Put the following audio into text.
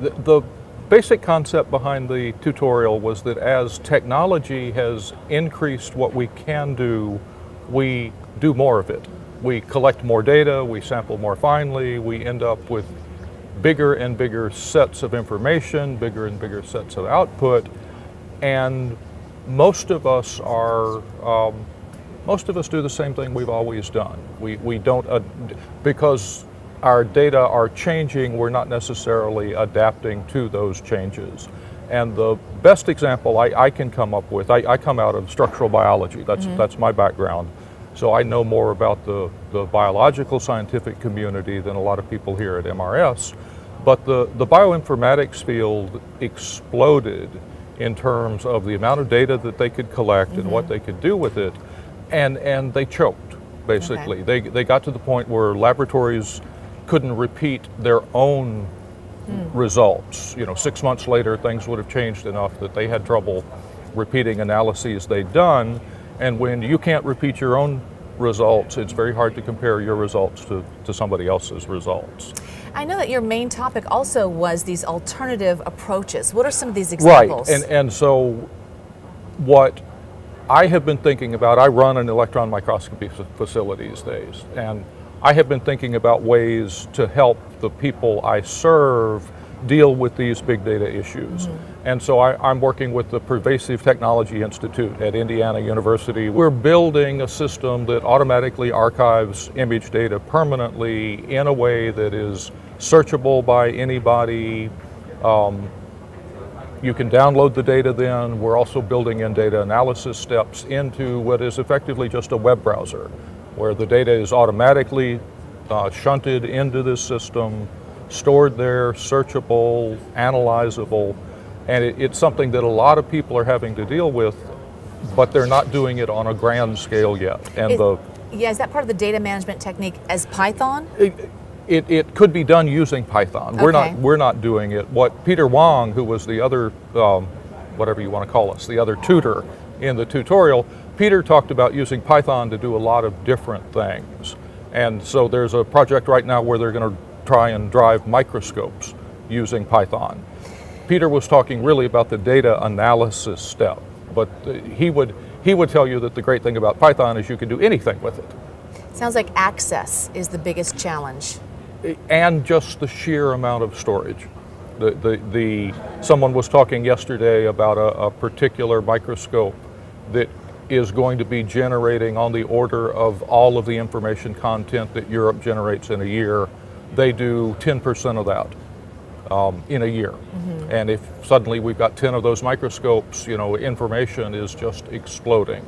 The basic concept behind the tutorial was that as technology has increased what we can do, we do more of it. We collect more data, we sample more finely, we end up with bigger and bigger sets of information, bigger and bigger sets of output, and most of us do the same thing we've always done. We don't, because our data are changing, we're not necessarily adapting to those changes. And the best example I can come up with, I come out of structural biology, that's my background. So I know more about the biological scientific community than a lot of people here at MRS. But the bioinformatics field exploded in terms of the amount of data that they could collect and what they could do with it, and they choked, basically. Okay. They got to the point where laboratories couldn't repeat their own results. 6 months later, things would have changed enough that they had trouble repeating analyses they'd done. And when you can't repeat your own results, it's very hard to compare your results to somebody else's results. I know that your main topic also was these alternative approaches. What are some of these examples? Right, and so what I have been thinking about, I run an electron microscopy facility these days, and I have been thinking about ways to help the people I serve deal with these big data issues. And so I'm working with the Pervasive Technology Institute at Indiana University. We're building a system that automatically archives image data permanently in a way that is searchable by anybody. You can download the data then. We're also building in data analysis steps into what is effectively just a web browser, where the data is automatically shunted into this system, stored there, searchable, analyzable, and it's something that a lot of people are having to deal with, but they're not doing it on a grand scale yet. And is that part of the data management technique as Python? It could be done using Python. Okay. We're not doing it. What Peter Wang, who was the other, whatever you want to call us, the other tutor in the tutorial, Peter talked about using Python to do a lot of different things. And so there's a project right now where they're going to try and drive microscopes using Python. Peter was talking really about the data analysis step, but he would tell you that the great thing about Python is you can do anything with it. Sounds like access is the biggest challenge. And just the sheer amount of storage. Someone was talking yesterday about a particular microscope that is going to be generating on the order of all of the information content that Europe generates in a year. They do 10% of that in a year. And if suddenly we've got 10 of those microscopes, information is just exploding.